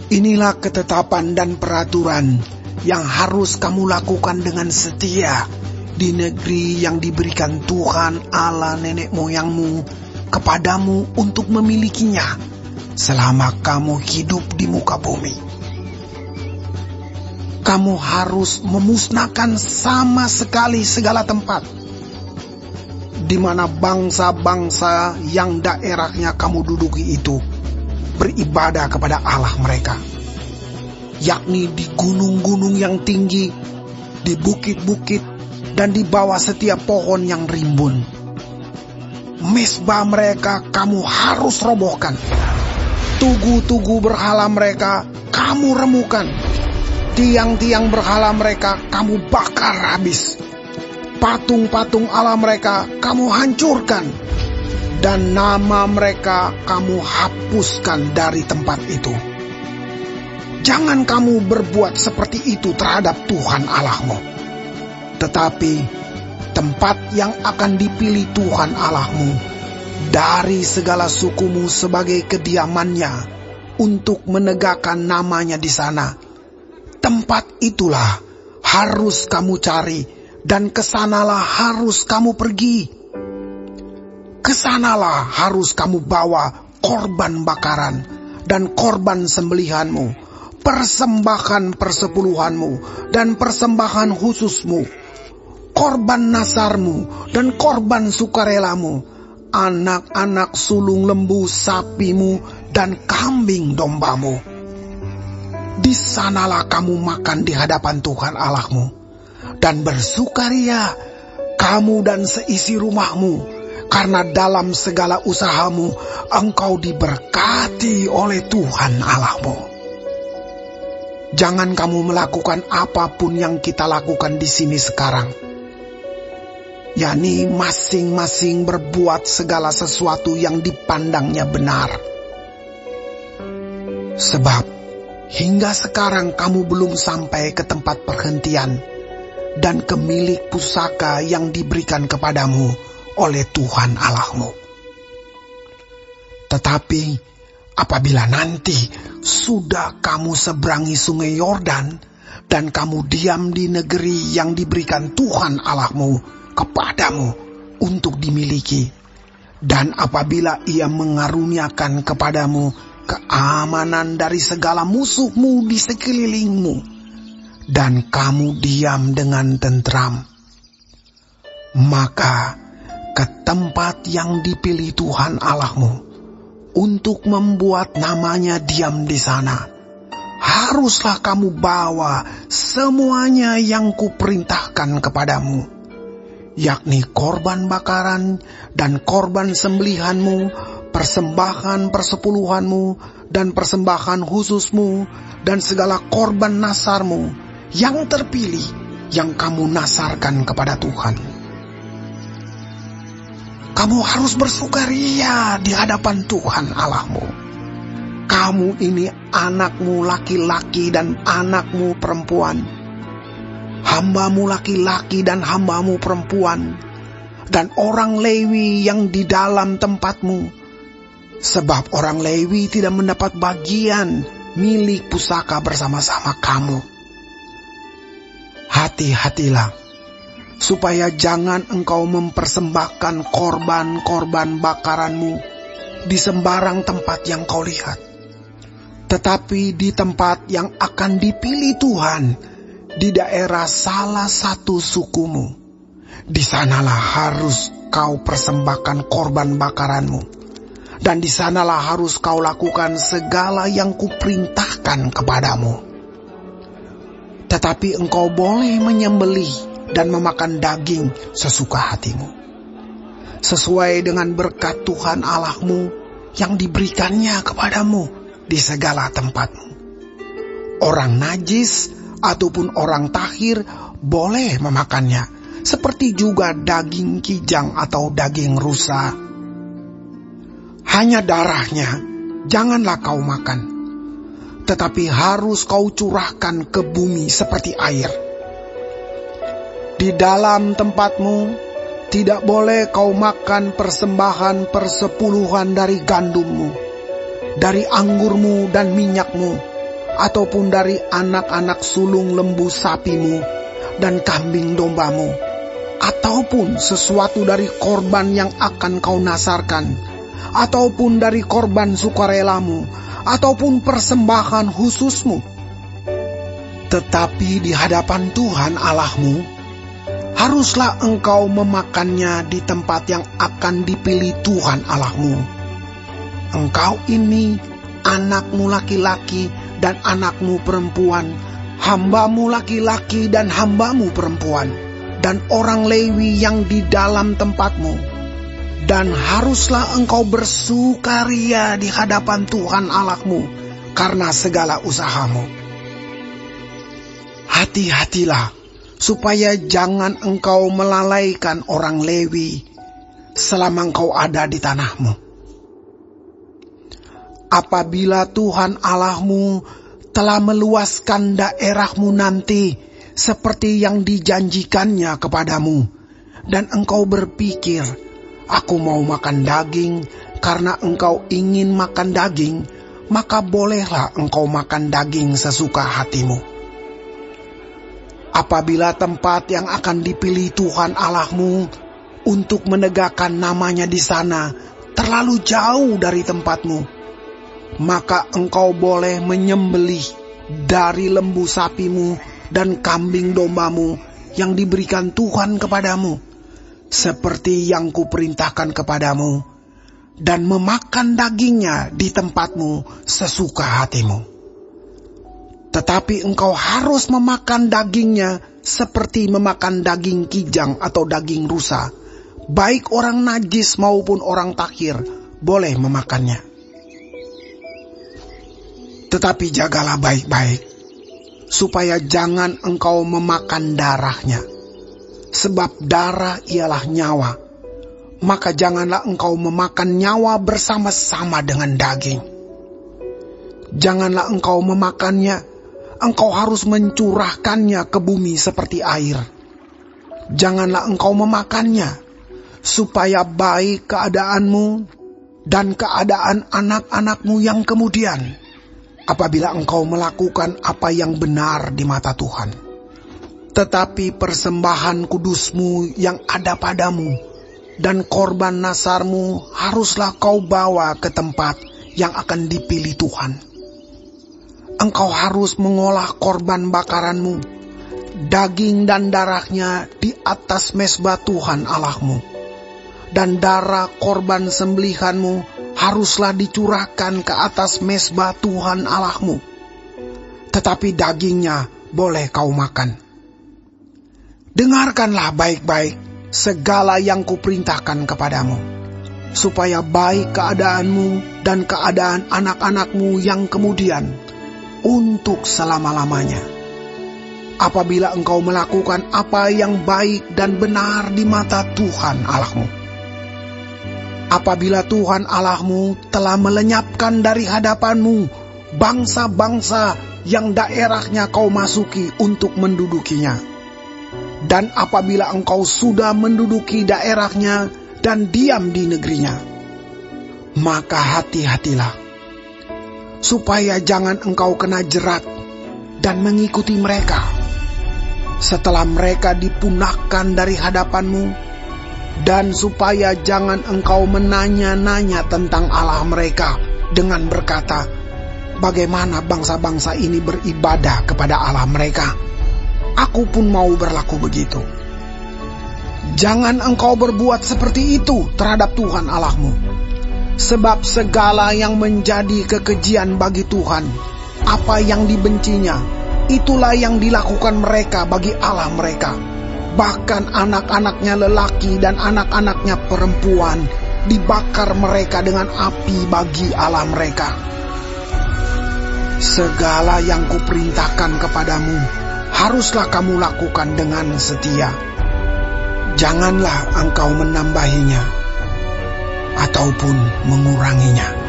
Inilah ketetapan dan peraturan yang harus kamu lakukan dengan setia di negeri yang diberikan Tuhan Allah nenek moyangmu kepadamu untuk memilikinya selama kamu hidup di muka bumi. Kamu harus memusnahkan sama sekali segala tempat di mana bangsa-bangsa yang daerahnya kamu duduki itu beribadah kepada Allah mereka, yakni di gunung-gunung yang tinggi, di bukit-bukit, dan di bawah setiap pohon yang rimbun. Mezbah mereka kamu harus robohkan. Tugu-tugu berhala mereka kamu remukan. Tiang-tiang berhala mereka kamu bakar habis. Patung-patung Allah mereka kamu hancurkan. Dan nama mereka kamu hapuskan dari tempat itu. Jangan kamu berbuat seperti itu terhadap Tuhan Allahmu. Tetapi tempat yang akan dipilih Tuhan Allahmu dari segala sukumu sebagai kediamannya untuk menegakkan namanya di sana, tempat itulah harus kamu cari dan kesanalah harus kamu pergi. Kesanalah harus kamu bawa korban bakaran dan korban sembelihanmu, persembahan persepuluhanmu dan persembahan khususmu, korban nasarmu dan korban sukarelamu, anak-anak sulung lembu sapimu dan kambing dombamu. Di sanalah kamu makan di hadapan Tuhan Allahmu dan bersukaria kamu dan seisi rumahmu, karena dalam segala usahamu engkau diberkati oleh Tuhan Allahmu. Jangan kamu melakukan apapun yang kita lakukan di sini sekarang, yakni masing-masing berbuat segala sesuatu yang dipandangnya benar. Sebab hingga sekarang kamu belum sampai ke tempat perhentian dan ke milik pusaka yang diberikan kepadamu oleh Tuhan Allahmu. Tetapi apabila nanti sudah kamu seberangi sungai Yordan dan kamu diam di negeri yang diberikan Tuhan Allahmu kepadamu untuk dimiliki, dan apabila Ia mengaruniakan kepadamu keamanan dari segala musuhmu di sekelilingmu, dan kamu diam dengan tentram, maka ke tempat yang dipilih Tuhan Allahmu untuk membuat namanya diam di sana, haruslah kamu bawa semuanya yang kuperintahkan kepadamu, yakni korban bakaran dan korban sembelihanmu, persembahan persepuluhanmu dan persembahan khususmu, dan segala korban nasarmu yang terpilih yang kamu nasarkan kepada Tuhan. Kamu harus bersukaria di hadapan Tuhan Allahmu. Kamu ini anakmu laki-laki dan anakmu perempuan, hambamu laki-laki dan hambamu perempuan, dan orang Lewi yang di dalam tempatmu. Sebab orang Lewi tidak mendapat bagian milik pusaka bersama-sama kamu. Hati-hatilah, supaya jangan engkau mempersembahkan korban-korban bakaranmu di sembarang tempat yang kau lihat, tetapi di tempat yang akan dipilih Tuhan, di daerah salah satu sukumu. Di sanalah harus kau persembahkan korban bakaranmu, dan di sanalah harus kau lakukan segala yang kuperintahkan kepadamu. Tetapi engkau boleh menyembelih dan memakan daging sesuka hatimu, sesuai dengan berkat Tuhan Allahmu yang diberikannya kepadamu di segala tempatmu. Orang najis ataupun orang tahir boleh memakannya, seperti juga daging kijang atau daging rusa. Hanya darahnya janganlah kau makan, tetapi harus kau curahkan ke bumi seperti air. Di dalam tempatmu tidak boleh kau makan persembahan persepuluhan dari gandummu, dari anggurmu dan minyakmu, ataupun dari anak-anak sulung lembu sapimu dan kambing dombamu, ataupun sesuatu dari korban yang akan kau nasarkan, ataupun dari korban sukarelamu, ataupun persembahan khususmu. Tetapi di hadapan Tuhan Allahmu, haruslah engkau memakannya di tempat yang akan dipilih Tuhan Allahmu. Engkau ini, anakmu laki-laki dan anakmu perempuan, hambamu laki-laki dan hambamu perempuan, dan orang Lewi yang di dalam tempatmu. Dan haruslah engkau bersukaria di hadapan Tuhan Allahmu karena segala usahamu. Hati-hatilah supaya jangan engkau melalaikan orang Lewi selama engkau ada di tanahmu. Apabila Tuhan Allahmu telah meluaskan daerahmu nanti seperti yang dijanjikannya kepadamu, dan engkau berpikir, aku mau makan daging karena engkau ingin makan daging, maka bolehlah engkau makan daging sesuka hatimu. Apabila tempat yang akan dipilih Tuhan Allahmu untuk menegakkan namanya di sana terlalu jauh dari tempatmu, maka engkau boleh menyembelih dari lembu sapimu dan kambing dombamu yang diberikan Tuhan kepadamu, seperti yang kuperintahkan kepadamu, dan memakan dagingnya di tempatmu sesuka hatimu. Tetapi engkau harus memakan dagingnya seperti memakan daging kijang atau daging rusa. Baik orang najis maupun orang tahir boleh memakannya. Tetapi jagalah baik-baik, supaya jangan engkau memakan darahnya. Sebab darah ialah nyawa, maka janganlah engkau memakan nyawa bersama-sama dengan daging. Janganlah engkau memakannya, engkau harus mencurahkannya ke bumi seperti air. Janganlah engkau memakannya, supaya baik keadaanmu dan keadaan anak-anakmu yang kemudian, apabila engkau melakukan apa yang benar di mata Tuhan. Tetapi persembahan kudusmu yang ada padamu dan korban nasarmu haruslah kau bawa ke tempat yang akan dipilih Tuhan. Engkau harus mengolah korban bakaranmu, daging dan darahnya di atas mezbah Tuhan Allahmu. Dan darah korban sembelihanmu haruslah dicurahkan ke atas mezbah Tuhan Allahmu. Tetapi dagingnya boleh kau makan. Dengarkanlah baik-baik segala yang kuperintahkan kepadamu, supaya baik keadaanmu dan keadaan anak-anakmu yang kemudian, untuk selama-lamanya. Apabila engkau melakukan apa yang baik dan benar di mata Tuhan Allahmu. Apabila Tuhan Allahmu telah melenyapkan dari hadapanmu bangsa-bangsa yang daerahnya kau masuki untuk mendudukinya. Dan apabila engkau sudah menduduki daerahnya dan diam di negerinya, maka hati-hatilah supaya jangan engkau kena jerat dan mengikuti mereka setelah mereka dipunahkan dari hadapanmu, dan supaya jangan engkau menanya-nanya tentang Allah mereka dengan berkata, bagaimana bangsa-bangsa ini beribadah kepada Allah mereka, aku pun mau berlaku begitu. Jangan engkau berbuat seperti itu terhadap Tuhan Allahmu. Sebab segala yang menjadi kekejian bagi Tuhan, apa yang dibencinya, itulah yang dilakukan mereka bagi Allah mereka. Bahkan anak-anaknya lelaki dan anak-anaknya perempuan dibakar mereka dengan api bagi Allah mereka. Segala yang kuperintahkan kepadamu haruslah kamu lakukan dengan setia. Janganlah engkau menambahinya ataupun menguranginya.